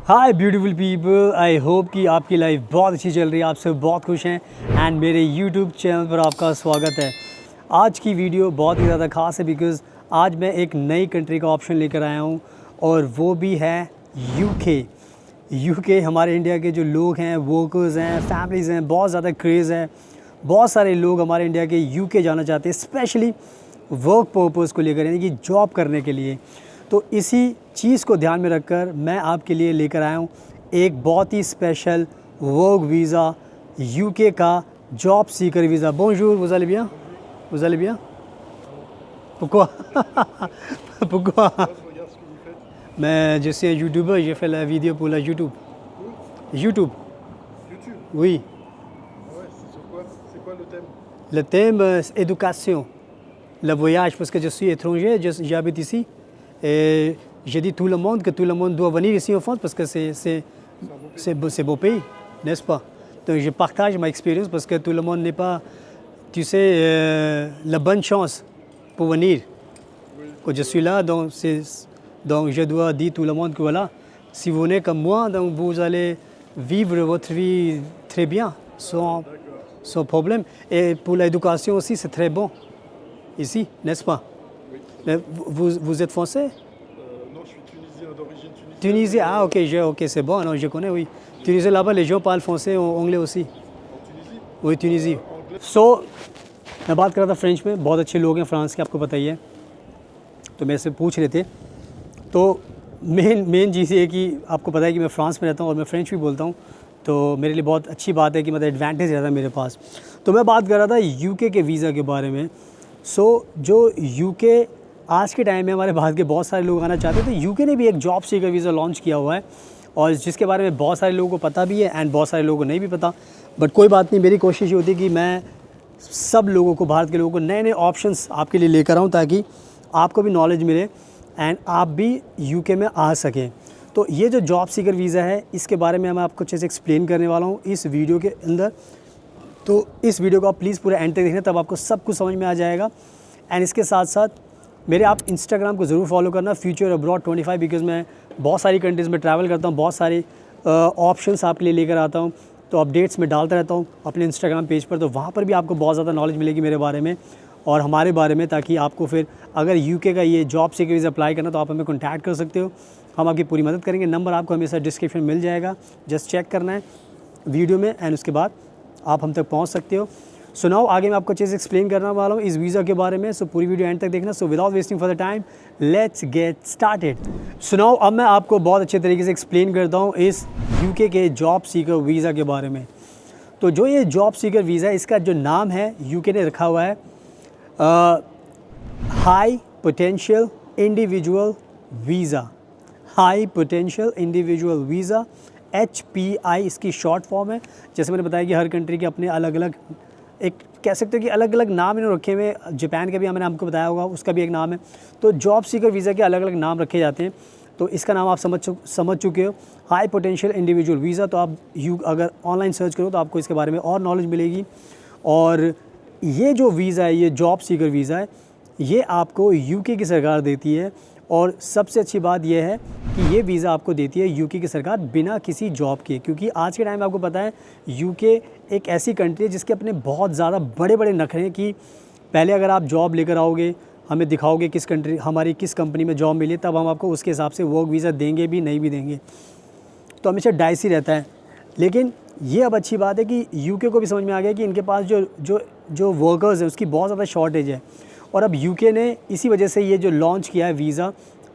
Hi beautiful people, I hope कि आपकी life बहुत अच्छी चल रही है, आप सब बहुत खुश हैं एंड मेरे यूट्यूब चैनल पर आपका स्वागत है। आज की वीडियो बहुत ही ज़्यादा ख़ास है बिकॉज़ आज मैं एक नई कंट्री का ऑप्शन लेकर आया हूँ और वो भी है यूके। हमारे इंडिया के जो लोग हैं, वर्कर्स हैं, फैमिलीज़ हैं, बहुत ज़्यादा क्रेज़ है। बहुत सारे लोग हमारे इंडिया के यूके जाना चाहते हैं, स्पेशली वर्क पर्पज़ को लेकर, यानी कि जॉब करने के लिए। तो इसी चीज़ को ध्यान में रखकर मैं आपके लिए लेकर आया हूँ एक बहुत ही स्पेशल वर्क वीज़ा, यूके का जॉब सीकर वीज़ा। बोंजूर, vous allez bien? Vous allez bien? Pourquoi? Pourquoi? मैं जैसे YouTuber, j'ai fait la vidéo pour la YouTube. YouTube? YouTube? Oui. Ah ouais, c'est sur quoi? C'est quoi le thème? Le thème, éducation, le voyage, parce que je suis étranger, j'habite ici. Et j'ai dit tout le monde que tout le monde doit venir ici en France parce que c'est beau pays, n'est-ce pas? Donc je partage ma expérience parce que tout le monde n'est pas, tu sais, la bonne chance pour venir. Oui. Quand je suis là, donc je dois dire tout le monde que voilà, si vous venez comme moi, donc vous allez vivre votre vie très bien, sans problème. Et pour l'éducation aussi, c'est très bon ici, n'est-ce pas? Oui. Mais vous êtes français? Non, je suis tunisien d'origine tunisienne. Tunisie, ah ok, c'est bon, non, je connais, oui. Tunisie, là-bas, les gens parlent français ou anglais aussi. En Tunisie? Oui, Tunisie. Anglais? So, मैं बात कर रहा था French में, बहुत अच्छे लोग हैं फ्रांस के, आपको पता ही है। तो मेरे से पूछ रहे थे, तो मेन चीज़ ये है कि आपको पता है कि मैं फ्रांस में रहता हूँ और मैं फ्रेंच भी बोलता हूँ, तो मेरे लिए बहुत अच्छी बात है कि मतलब एडवांटेज रहता है मेरे पास। तो मैं बात कर रहा था यूके के वीज़ा के बारे में। सो जो यूके आज के टाइम में हमारे भारत के बहुत सारे लोग आना चाहते हैं, तो यूके ने भी एक जॉब सीकर वीज़ा लॉन्च किया हुआ है और जिसके बारे में बहुत सारे लोगों को पता भी है एंड बहुत सारे लोगों को नहीं भी पता। बट कोई बात नहीं, मेरी कोशिश ये होती है कि मैं सब लोगों को, भारत के लोगों को नए नए ऑप्शंस आपके लिए लेकर आऊँ ताकि आपको भी नॉलेज मिले एंड आप भी यूके में आ सकें। तो ये जो जॉब सीकर वीज़ा है, इसके बारे में मैं आपको अच्छे से एक्सप्लेन करने वाला हूँ इस वीडियो के अंदर। तो इस वीडियो को आप प्लीज़ पूरा एंड तक देखना, तब आपको सब कुछ समझ में आ जाएगा। एंड इसके साथ साथ मेरे आप इंस्टाग्राम को ज़रूर फॉलो करना, फ्यूचर अब्रॉड 25, बिकॉज़ मैं बहुत सारी कंट्रीज़ में ट्रैवल करता हूँ, बहुत सारे ऑप्शंस आपके लिए लेकर आता हूँ, तो अपडेट्स में डालता रहता हूँ अपने इंस्टाग्राम पेज पर। तो वहाँ पर भी आपको बहुत ज़्यादा नॉलेज मिलेगी मेरे बारे में और हमारे बारे में, ताकि आपको फिर अगर यूके का ये जॉब सीकर वीज़ा अप्लाई करना तो आप हमें कॉन्टैक्ट कर सकते हो, हम आपकी पूरी मदद करेंगे। नंबर आपको हमेशा डिस्क्रिप्शन में मिल जाएगा, जस्ट चेक करना है वीडियो में एंड उसके बाद आप हम तक पहुँच सकते हो। सुनाओ, आगे मैं आपको अच्छे से एक्सप्लेन करने वाला हूँ इस वीज़ा के बारे में, सो पूरी वीडियो एंड तक देखना। So without wasting for the time, let's get started. सुनाओ, अब मैं आपको बहुत अच्छे तरीके से एक्सप्लेन करता हूँ इस यूके के जॉब सीकर वीज़ा के बारे में। तो जो ये जॉब सीकर वीज़ा है, इसका जो नाम है यूके ने रखा हुआ है high potential individual visa. High potential individual visa, HPI इसकी शॉर्ट फॉर्म है। जैसे मैंने बताया कि हर कंट्री के अपने अलग अलग, एक कह सकते हो कि अलग अलग नाम इन्होंने रखे हुए। जापान का भी मैंने आपको बताया होगा, उसका भी एक नाम है। तो जॉब सीकर वीज़ा के अलग अलग नाम रखे जाते हैं, तो इसका नाम आप समझ चुके हो, हाई पोटेंशियल इंडिविजुअल वीज़ा। तो आप अगर ऑनलाइन सर्च करो तो आपको इसके बारे में और नॉलेज मिलेगी। और ये जो वीज़ा है, ये जॉब सीकर वीज़ा है, ये आपको यूके की सरकार देती है। और सबसे अच्छी बात यह है कि ये वीज़ा आपको देती है यूके की सरकार बिना किसी जॉब के, क्योंकि आज के टाइम में आपको पता है यूके एक ऐसी कंट्री है जिसके अपने बहुत ज़्यादा बड़े बड़े नखरे हैं कि पहले अगर आप जॉब लेकर आओगे, हमें दिखाओगे किस कंट्री, हमारी किस कंपनी में जॉब मिली, तब हम आपको उसके हिसाब से वर्क वीज़ा देंगे भी नहीं भी देंगे। तो हमेशा डाइस ही रहता है। लेकिन ये अब अच्छी बात है कि यूके को भी समझ में आ गया कि इनके पास जो वर्कर्स हैं उसकी बहुत ज़्यादा शॉर्टेज है। और अब यूके ने इसी वजह से ये जो लॉन्च किया है वीज़ा,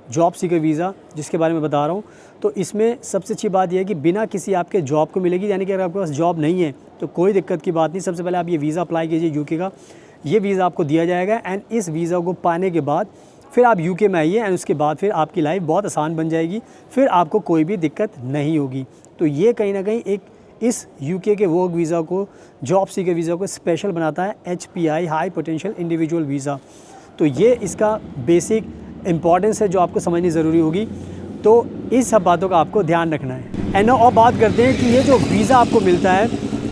जॉब सीकर वीज़ा, जिसके बारे में बता रहा हूँ, तो इसमें सबसे अच्छी बात यह है कि बिना किसी आपके जॉब को मिलेगी। यानी कि अगर आपके पास जॉब नहीं है तो कोई दिक्कत की बात नहीं। सबसे पहले आप ये वीज़ा अप्लाई कीजिए यूके का, ये वीज़ा आपको दिया जाएगा एंड इस वीज़ा को पाने के बाद फिर आप यूके में आइए एंड उसके बाद फिर आपकी लाइफ बहुत आसान बन जाएगी, फिर आपको कोई भी दिक्कत नहीं होगी। तो ये कहीं ना कहीं एक इस यूके के वर्क वीज़ा को, जॉब सीकर वीज़ा को स्पेशल बनाता है, HPI high potential individual visa. तो ये इसका बेसिक इम्पॉर्टेंस है जो आपको समझनी ज़रूरी होगी। तो इस सब बातों का आपको ध्यान रखना है। एंड और बात करते हैं कि ये जो वीज़ा आपको मिलता है,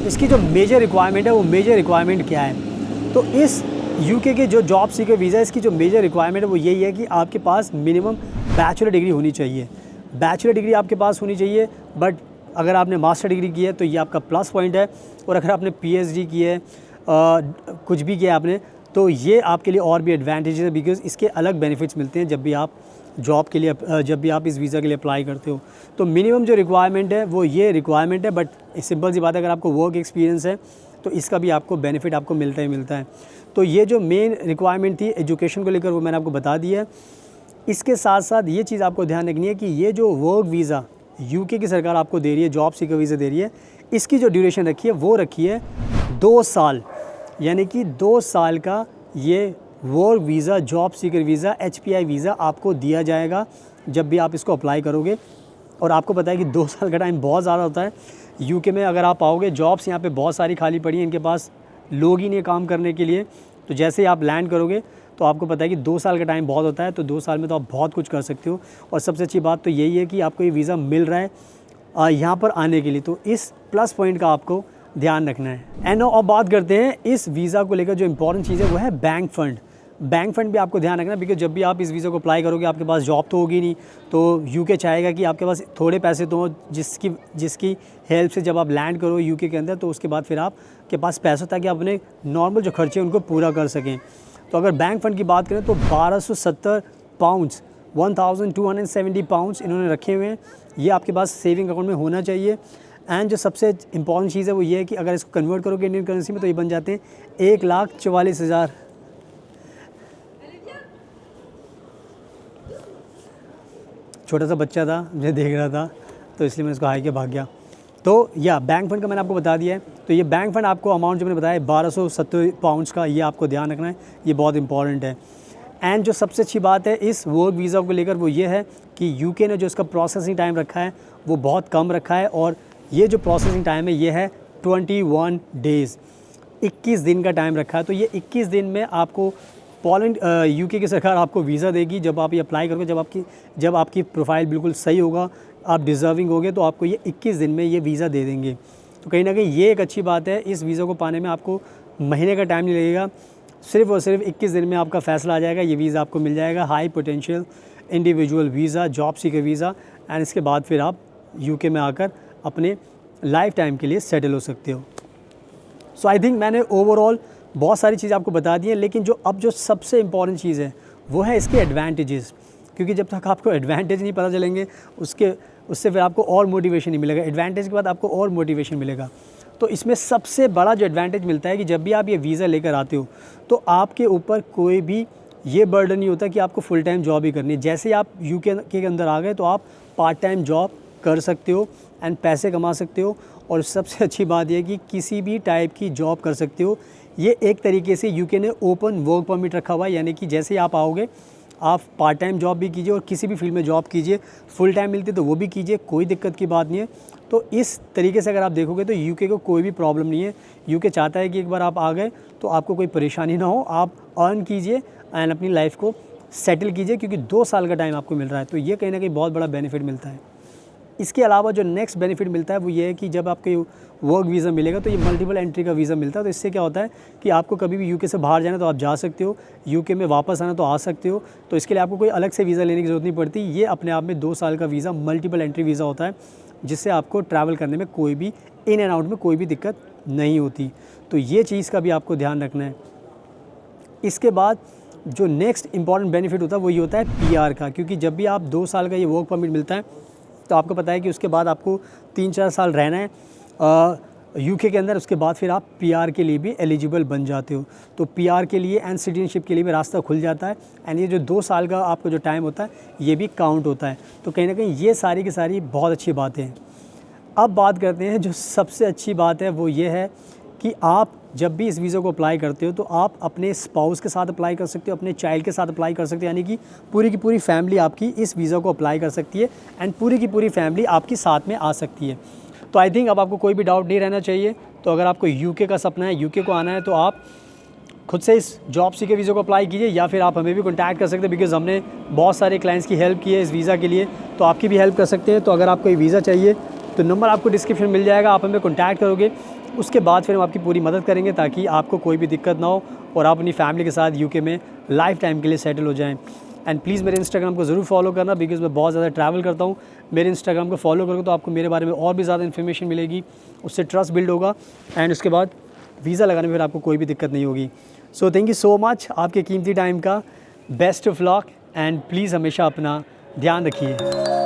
इसकी जो मेजर रिक्वायरमेंट है, वो मेजर रिक्वायरमेंट क्या है। तो इस यूके के जो जॉब सीकर वीज़ा, इसकी जो मेजर रिक्वायरमेंट है वो यही है कि आपके पास मिनिमम बैचलर डिग्री होनी चाहिए। बैचलर डिग्री आपके पास होनी चाहिए, बट अगर आपने मास्टर डिग्री की है तो ये आपका प्लस पॉइंट है। और अगर आपने पीएचडी की है, कुछ भी किया आपने, तो ये आपके लिए और भी एडवांटेज है, बिकॉज़ इसके अलग बेनिफिट्स मिलते हैं जब भी आप जॉब के लिए जब भी आप इस वीज़ा के लिए अप्लाई करते हो। तो मिनिमम जो रिक्वायरमेंट है वो ये रिक्वायरमेंट है, बट सिंपल सी बात है, अगर आपको वर्क एक्सपीरियंस है तो इसका भी आपको बेनिफिट आपको मिलता ही मिलता है। तो ये जो मेन रिक्वायरमेंट थी एजुकेशन को लेकर वो मैंने आपको बता दी है। इसके साथ साथ ये चीज़ आपको ध्यान रखनी है कि ये जो वर्क वीज़ा यूके की सरकार आपको दे रही है, जॉब सीकर वीज़ा दे रही है, इसकी जो ड्यूरेशन रखी है वो रखी है 2 साल, यानी कि 2 साल का ये work visa, job seeker visa, HPI visa आपको दिया जाएगा जब भी आप इसको अप्लाई करोगे। और आपको पता है कि 2 साल का टाइम बहुत ज़्यादा होता है यूके में। अगर आप आओगे, जॉब्स यहाँ पे बहुत सारी खाली पड़ी हैं, इनके पास लोग ही नहीं काम करने के लिए। तो जैसे ही आप लैंड करोगे तो आपको पता है कि 2 साल का टाइम बहुत होता है, तो 2 साल में तो आप बहुत कुछ कर सकते हो। और सबसे अच्छी बात तो यही है कि आपको ये वीज़ा मिल रहा है यहाँ पर आने के लिए, तो इस प्लस पॉइंट का आपको ध्यान रखना है। एंड अब बात करते हैं इस वीज़ा को लेकर जो इंपॉर्टेंट चीज़ है वो है बैंक फ़ंड। बैंक फ़ंड भी आपको ध्यान रखना, बिकॉज जब भी आप इस वीज़ा को अप्लाई करोगे आपके पास जॉब तो होगी नहीं, तो यूके चाहेगा कि आपके पास थोड़े पैसे तो हो जिसकी हेल्प से जब आप लैंड करो यूके के अंदर, तो उसके बाद फिर आपके पास पैसा ताकि आप अपने नॉर्मल जो खर्चे उनको पूरा कर सकें। तो अगर बैंक फ़ंड की बात करें तो 1270 पाउंड्स 1270 पाउंड्स इन्होंने रखे हुए हैं, ये आपके पास सेविंग अकाउंट में होना चाहिए। एंड जो सबसे इंपॉर्टेंट चीज़ है वो ये है कि अगर इसको कन्वर्ट करोगे इंडियन करेंसी में तो ये बन जाते हैं 1,44,000। छोटा सा बच्चा था, मुझे देख रहा था, तो इसलिए मैंने इसको हाई के भाग गया। तो या बैंक फ़ंड का मैंने आपको बता दिया है। तो ये बैंक फ़ंड आपको अमाउंट जो मैंने बताया 1270 पाउंड्स का, ये आपको ध्यान रखना है, ये बहुत इंपॉर्टेंट है। एंड जो सबसे अच्छी बात है इस वर्क वीज़ा को लेकर वो ये है कि यूके ने जो इसका प्रोसेसिंग टाइम रखा है वो बहुत कम रखा है, और ये जो प्रोसेसिंग टाइम है ये है 21 डेज़, 21 दिन का टाइम रखा है। तो ये 21 दिन में आपको पोलैंड यूके की सरकार आपको वीज़ा देगी जब आप ये अप्लाई करोगे, जब आपकी प्रोफाइल बिल्कुल सही होगा, आप डिज़र्विंग होगे, तो आपको ये 21 दिन में ये वीज़ा दे देंगे। तो कहीं ना कहीं ये एक अच्छी बात है, इस वीज़ा को पाने में आपको महीने का टाइम नहीं लगेगा, सिर्फ और सिर्फ 21 दिन में आपका फ़ैसला आ जाएगा, ये वीज़ा आपको मिल जाएगा। High potential individual visa, job seeker visa, and इसके बाद फिर आप यूके में आकर अपने लाइफ टाइम के लिए सेटल हो सकते हो। सो आई थिंक मैंने ओवरऑल बहुत सारी चीज़ आपको बता दी है, लेकिन जो सबसे इम्पॉर्टेंट चीज़ है वो है इसके एडवांटेजेस, क्योंकि जब तक आपको एडवांटेज नहीं पता चलेंगे उससे फिर आपको और मोटिवेशन नहीं मिलेगा, एडवांटेज के बाद आपको और मोटिवेशन मिलेगा। तो इसमें सबसे बड़ा जो एडवांटेज मिलता है कि जब भी आप ये वीज़ा लेकर आते हो तो आपके ऊपर कोई भी ये बर्डन नहीं होता कि आपको फुल टाइम जॉब ही करनी है। जैसे आप यूके के अंदर आ गए तो आप पार्ट टाइम जॉब कर सकते हो एंड पैसे कमा सकते हो, और सबसे अच्छी बात यह कि किसी भी टाइप की जॉब कर सकते हो। ये एक तरीके से यूके ने ओपन वर्क परमिट रखा हुआ है, यानी कि जैसे ही आप आओगे आप पार्ट टाइम जॉब भी कीजिए और किसी भी फील्ड में जॉब कीजिए, फुल टाइम मिलती है तो वो भी कीजिए, कोई दिक्कत की बात नहीं है। तो इस तरीके से अगर आप देखोगे तो यूके को कोई भी प्रॉब्लम नहीं है। यूके चाहता है कि एक बार आप आ गए तो आपको कोई परेशानी ना हो, आप अर्न कीजिए एंड अपनी लाइफ को सेटल कीजिए, क्योंकि 2 साल का टाइम आपको मिल रहा है। तो ये कहीं ना कहीं बहुत बड़ा बेनिफिट मिलता है। इसके अलावा जो नेक्स्ट बेनिफिट मिलता है वो ये है कि जब आपको वर्क वीज़ा मिलेगा तो ये मल्टीपल एंट्री का वीज़ा मिलता है। तो इससे क्या होता है कि आपको कभी भी यूके से बाहर जाना तो आप जा सकते हो, यूके में वापस आना तो आ सकते हो। तो इसके लिए आपको कोई अलग से वीज़ा लेने की ज़रूरत नहीं पड़ती। ये अपने आप में 2 साल का वीज़ा मल्टीपल एंट्री वीज़ा होता है, जिससे आपको ट्रैवल करने में कोई भी इन एंड आउट में कोई भी दिक्कत नहीं होती। तो ये चीज़ का भी आपको ध्यान रखना है। इसके बाद जो नेक्स्ट इंपॉर्टेंट बेनिफिट होता है वो ये होता है PR का, क्योंकि जब भी आप 2 साल का ये वर्क परमिट मिलता है तो आपको पता है कि उसके बाद आपको 3-4 साल रहना है यूके के अंदर। उसके बाद फिर आप PR के लिए भी एलिजिबल बन जाते हो। तो PR के लिए एंड सिटीजनशिप के लिए भी रास्ता खुल जाता है, एंड ये जो 2 साल का आपका जो टाइम होता है ये भी काउंट होता है। तो कहीं ना कहीं ये सारी की सारी बहुत अच्छी बातें हैं। अब बात करते हैं जो सबसे अच्छी बात है वो ये है कि आप जब भी इस वीज़ा को अप्लाई करते हो तो आप अपने स्पाउस के साथ अप्लाई कर सकते हो, अपने चाइल्ड के साथ अप्लाई कर सकते हो, यानी कि पूरी की पूरी फैमिली आपकी इस वीज़ा को अप्लाई कर सकती है एंड पूरी की पूरी फैमिली आपकी साथ में आ सकती है। तो आई थिंक अब आपको कोई भी डाउट नहीं रहना चाहिए। तो अगर आपको यूके का सपना है, यूके को आना है, तो आप खुद से इस जॉब सीकर वीज़ा को अप्लाई कीजिए, या फिर आप हमें भी कॉन्टैक्ट कर सकते हैं, बिकॉज़ हमने बहुत सारे क्लाइंट्स की हेल्प की है इस वीज़ा के लिए, तो आपकी भी हेल्प कर सकते हैं। तो अगर आपको ये वीज़ा चाहिए तो नंबर आपको डिस्क्रिप्शन मिल जाएगा, आप हमें कॉन्टैक्ट करोगे, उसके बाद फिर हम आपकी पूरी मदद करेंगे ताकि आपको कोई भी दिक्कत ना हो और आप अपनी फैमिली के साथ यूके में लाइफ टाइम के लिए सेटल हो जाएं। एंड प्लीज़ मेरे इंस्टाग्राम को ज़रूर फॉलो करना, बिकॉज़ मैं बहुत ज़्यादा ट्रैवल करता हूँ। मेरे इंस्टाग्राम को फॉलो करोगे तो आपको मेरे बारे में और भी ज़्यादा इन्फॉर्मेशन मिलेगी, उससे ट्रस्ट बिल्ड होगा एंड उसके बाद वीज़ा लगाने में फिर आपको कोई भी दिक्कत नहीं होगी। So thank you so much आपके कीमती टाइम का। Best of luck and please हमेशा अपना ध्यान रखिए।